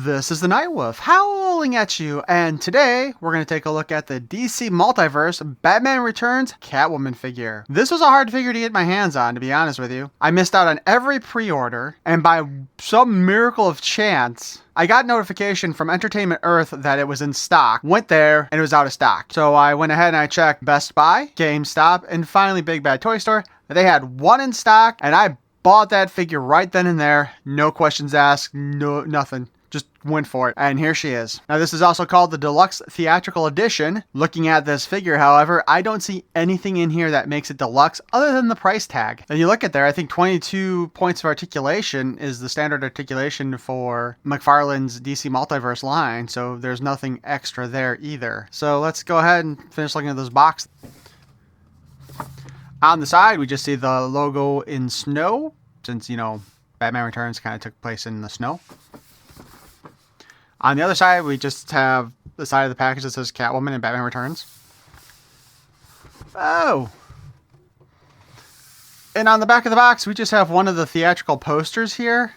This is the Nightwolf howling at you, and today we're going to take a look at the DC Multiverse Batman Returns Catwoman figure. This was a hard figure to get my hands on, to be honest with you. I missed out on every pre-order, and by some miracle of chance, I got notification from Entertainment Earth that it was in stock. Went there, and it was out of stock. So I went ahead and I checked Best Buy, GameStop, and finally Big Bad Toy Store. They had one in stock, and I bought that figure right then and there. No questions asked, no nothing. Just went for it. And here she is. Now this is also called the Deluxe Theatrical Edition. Looking at this figure, however, I don't see anything in here that makes it deluxe other than the price tag. And you look at there, I think 22 points of articulation is the standard articulation for McFarlane's DC Multiverse line. So there's nothing extra there either. So let's go ahead and finish looking at this box. On the side, we just see the logo in snow, since, you know, Batman Returns kind of took place in the snow. On the other side, we just have the side of the package that says Catwoman and Batman Returns. Oh! And on the back of the box, we just have one of the theatrical posters here,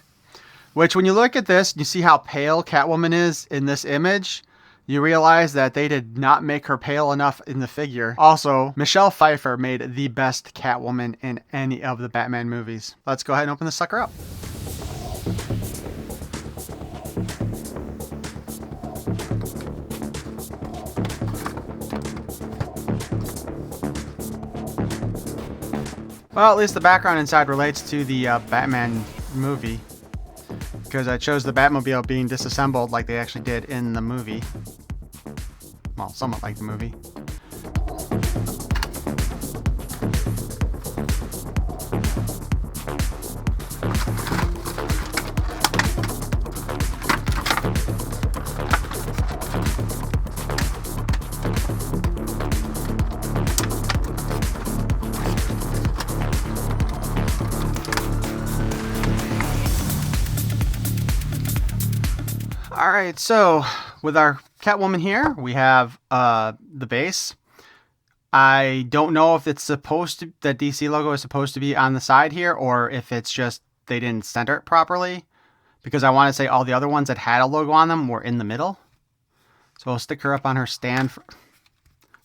which when you look at this, you see how pale Catwoman is in this image. You realize that they did not make her pale enough in the figure. Also, Michelle Pfeiffer made the best Catwoman in any of the Batman movies. Let's go ahead and open this sucker up. Well, at least the background inside relates to the Batman movie, because it shows the Batmobile being disassembled like they actually did in the movie. Well, somewhat like the movie. Alright, so with our Catwoman here, we have the base. I don't know if it's supposed to, the DC logo is supposed to be on the side here, or if it's just they didn't center it properly, because I want to say all the other ones that had a logo on them were in the middle. So we'll stick her up on her stand.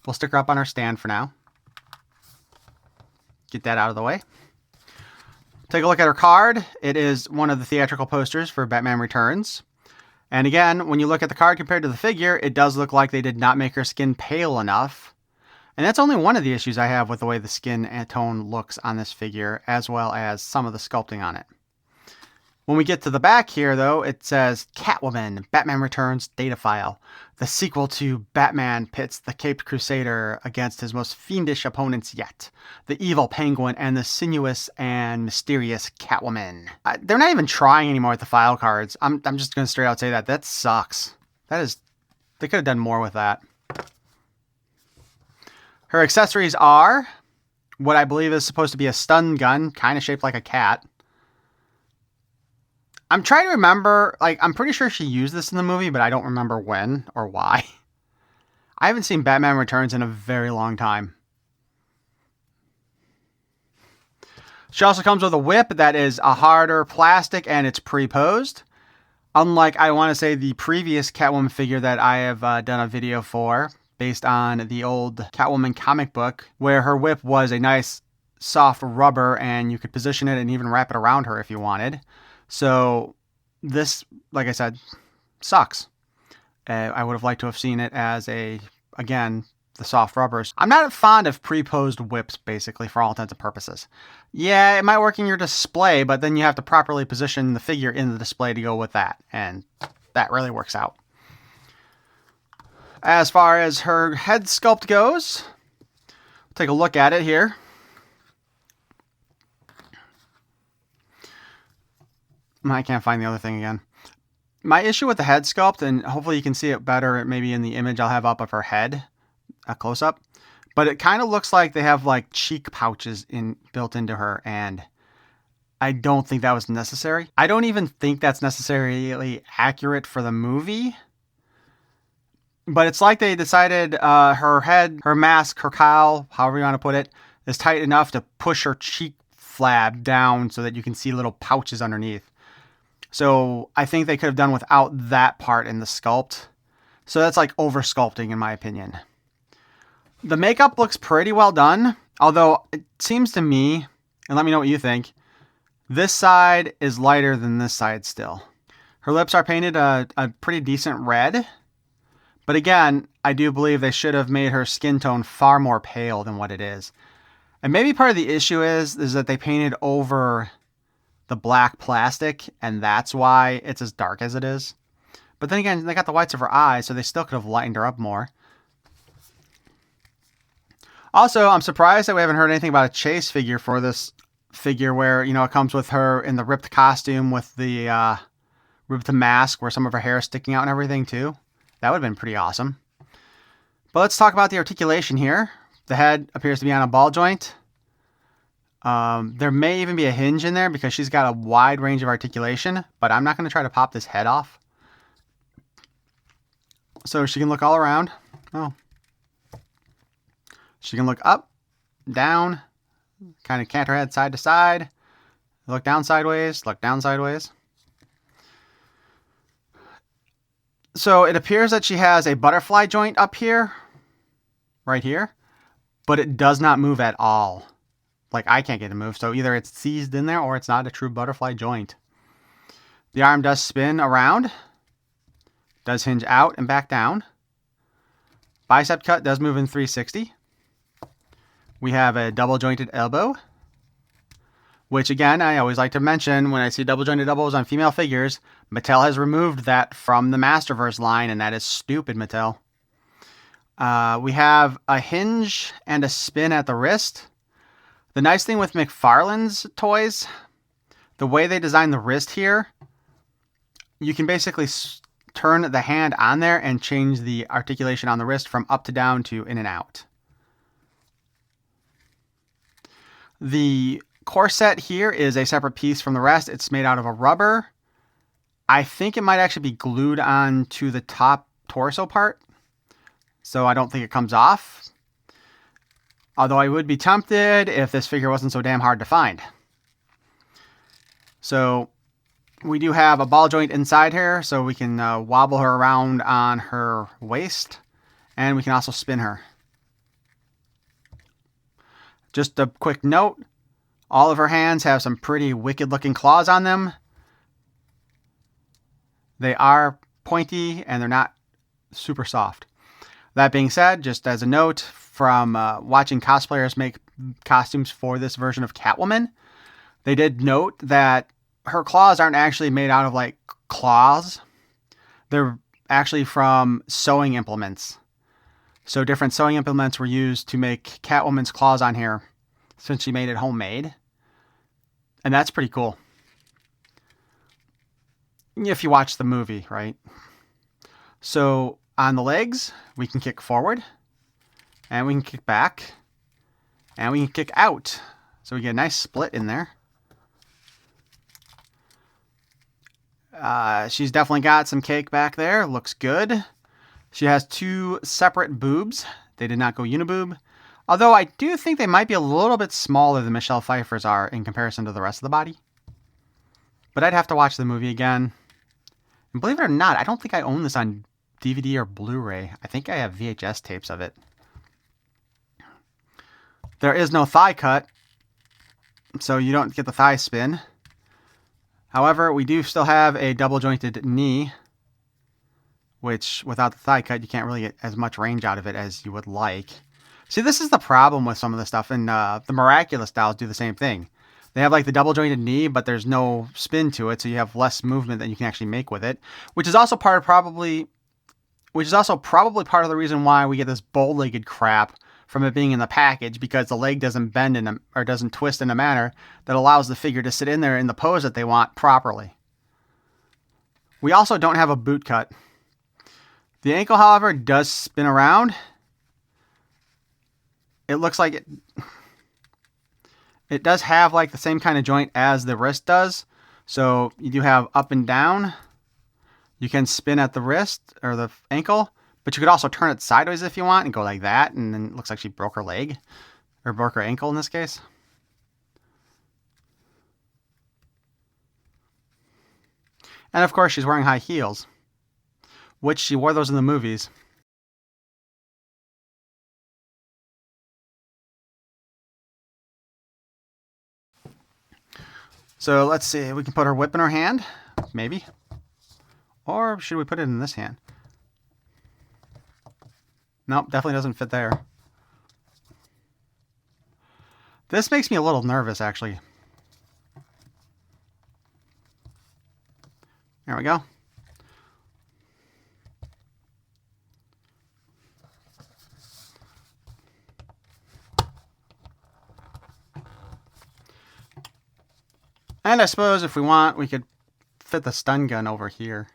We'll stick her up on her stand for now. Get that out of the way. Take a look at her card. It is one of the theatrical posters for Batman Returns. And again, when you look at the card compared to the figure, it does look like they did not make her skin pale enough. And that's only one of the issues I have with the way the skin tone looks on this figure, as well as some of the sculpting on it. When we get to the back here, though, it says Catwoman, Batman Returns data file. The sequel to Batman pits the Caped Crusader against his most fiendish opponents yet. The evil Penguin and the sinuous and mysterious Catwoman. They're not even trying anymore with the file cards. I'm just going to straight out say that. That sucks. They could have done more with that. Her accessories are what I believe is supposed to be a stun gun, kind of shaped like a cat. I'm trying to remember, I'm pretty sure she used this in the movie, but I don't remember when or why. I haven't seen Batman Returns in a very long time. She also comes with a whip that is a harder plastic and it's pre-posed. Unlike, I want to say, the previous Catwoman figure that I have done a video for, based on the old Catwoman comic book, where her whip was a nice soft rubber and you could position it and even wrap it around her if you wanted. So this, like I said, sucks. I would have liked to have seen it as again, the soft rubbers. I'm not fond of pre-posed whips, basically, for all intents and purposes. Yeah, it might work in your display, but then you have to properly position the figure in the display to go with that. And that really works out. As far as her head sculpt goes, we'll take a look at it here. I can't find the other thing again. My issue with the head sculpt, and hopefully you can see it better maybe in the image I'll have up of her head, a close-up, but it kind of looks like they have like cheek pouches built into her, and I don't think that was necessary. I don't even think that's necessarily accurate for the movie, but it's like they decided her head, her mask, her cowl, however you want to put it, is tight enough to push her cheek flab down so that you can see little pouches underneath. So I think they could have done without that part in the sculpt. So that's like over sculpting in my opinion. The makeup looks pretty well done, although it seems to me, and let me know what you think, this side is lighter than this side still. Her lips are painted a pretty decent red, but again, I do believe they should have made her skin tone far more pale than what it is. And maybe part of the issue is that they painted over the black plastic, and that's why it's as dark as it is. But then again, they got the whites of her eyes, so they still could have lightened her up more. Also, I'm surprised that we haven't heard anything about a chase figure for this figure where, you know, it comes with her in the ripped costume with the ripped mask where some of her hair is sticking out and everything too. That would have been pretty awesome. But let's talk about the articulation here. The head appears to be on a ball joint. There may even be a hinge in there because she's got a wide range of articulation, but I'm not going to try to pop this head off. So she can look all around. Oh. She can look up, down, kind of cant her head side to side, look down sideways, look down sideways. So it appears that she has a butterfly joint up here, right here, but it does not move at all. Like I can't get it to move, so either it's seized in there or it's not a true butterfly joint. The arm does spin around, does hinge out and back down. Bicep cut does move in 360. We have a double jointed elbow, which again, I always like to mention when I see double jointed elbows on female figures, Mattel has removed that from the Masterverse line, and that is stupid, Mattel. We have a hinge and a spin at the wrist. The nice thing with McFarlane's toys, the way they design the wrist here, you can basically turn the hand on there and change the articulation on the wrist from up to down to in and out. The corset here is a separate piece from the rest. It's made out of a rubber. I think it might actually be glued on to the top torso part, so I don't think it comes off. Although I would be tempted if this figure wasn't so damn hard to find. So we do have a ball joint inside here, so we can wobble her around on her waist, and we can also spin her. Just a quick note, all of her hands have some pretty wicked looking claws on them. They are pointy and they're not super soft. That being said, just as a note from watching cosplayers make costumes for this version of Catwoman, they did note that her claws aren't actually made out of like claws. They're actually from sewing implements. So different sewing implements were used to make Catwoman's claws on here since she made it homemade. And that's pretty cool. If you watch the movie, right? So on the legs, we can kick forward, and we can kick back, and we can kick out. So we get a nice split in there. She's definitely got some cake back there. Looks good. She has two separate boobs. They did not go uniboob. Although I do think they might be a little bit smaller than Michelle Pfeiffer's are in comparison to the rest of the body. But I'd have to watch the movie again. And believe it or not, I don't think I own this on DVD or Blu-ray. I think I have VHS tapes of it. There is no thigh cut, so you don't get the thigh spin. However, we do still have a double jointed knee, which without the thigh cut, you can't really get as much range out of it as you would like. See, this is the problem with some of the stuff, and the Miraculous dolls do the same thing. They have like the double jointed knee, but there's no spin to it, so you have less movement than you can actually make with it, which is also probably part of the reason why we get this bow-legged crap from it being in the package, because the leg doesn't bend or doesn't twist in a manner that allows the figure to sit in there in the pose that they want properly. We also don't have a boot cut. The ankle, however, does spin around. It looks like it does have like the same kind of joint as the wrist does. So you do have up and down. You can spin at the wrist or the ankle, but you could also turn it sideways if you want and go like that. And then it looks like she broke her leg, or broke her ankle in this case. And of course, she's wearing high heels, which she wore those in the movies. So let's see, we can put her whip in her hand, maybe. Or should we put it in this hand? Nope, definitely doesn't fit there. This makes me a little nervous, actually. There we go. And I suppose if we want, we could fit the stun gun over here.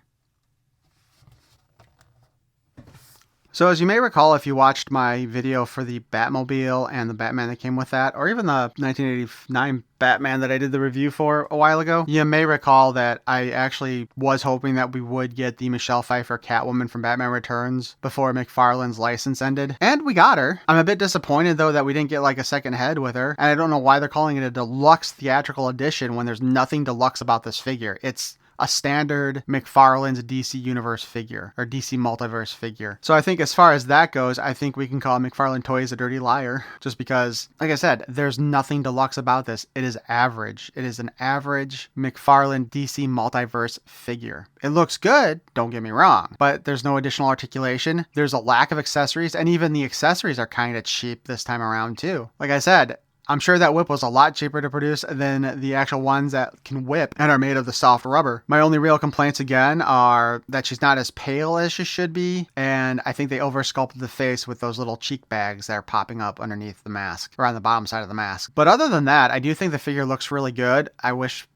So as you may recall, if you watched my video for the Batmobile and the Batman that came with that, or even the 1989 Batman that I did the review for a while ago, you may recall that I actually was hoping that we would get the Michelle Pfeiffer Catwoman from Batman Returns before McFarlane's license ended. And we got her. I'm a bit disappointed though that we didn't get like a second head with her. And I don't know why they're calling it a deluxe theatrical edition when there's nothing deluxe about this figure. It's a standard McFarlane's DC Universe figure, or DC Multiverse figure. So I think as far as that goes, I think we can call McFarlane Toys a dirty liar, just because, like I said, there's nothing deluxe about this. It is average. It is an average McFarlane DC Multiverse figure. It looks good, don't get me wrong, but there's no additional articulation. There's a lack of accessories, and even the accessories are kind of cheap this time around too. Like I said, I'm sure that whip was a lot cheaper to produce than the actual ones that can whip and are made of the soft rubber. My only real complaints again are that she's not as pale as she should be, and I think they oversculpted the face with those little cheek bags that are popping up underneath the mask, or on the bottom side of the mask. But other than that, I do think the figure looks really good. I do wish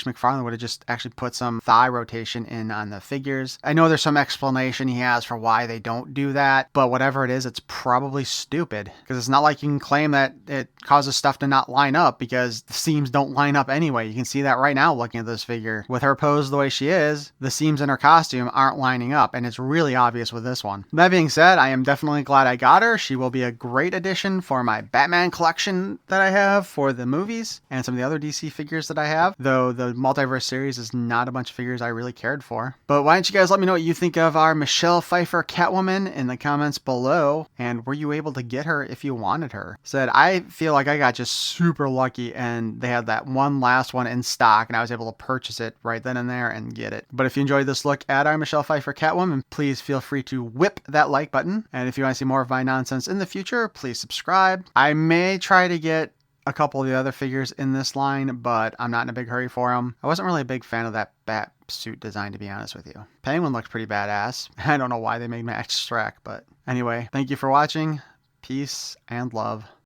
McFarlane would have just actually put some thigh rotation in on the figures. I know there's some explanation he has for why they don't do that, but whatever it is, it's probably stupid, because it's not like you can claim that it causes stuff to not line up, because the seams don't line up anyway. You can see that right now looking at this figure. With her posed the way she is, the seams in her costume aren't lining up, and it's really obvious with this one. That being said, I am definitely glad I got her. She will be a great addition for my Batman collection that I have for the movies and some of the other DC figures that I have, though the Multiverse series is not a bunch of figures I really cared for. But why don't you guys let me know what you think of our Michelle Pfeiffer Catwoman in the comments below, and were you able to get her if you wanted her? Said, I feel like I got just super lucky and they had that one last one in stock and I was able to purchase it right then and there and get it. But if you enjoyed this look at our Michelle Pfeiffer Catwoman, please feel free to whip that like button. And if you want to see more of my nonsense in the future, please subscribe. I may try to get a couple of the other figures in this line, but I'm not in a big hurry for them. I wasn't really a big fan of that bat suit design, to be honest with you. Penguin looked pretty badass. I don't know why they made Max Strack, but anyway, thank you for watching. Peace and love.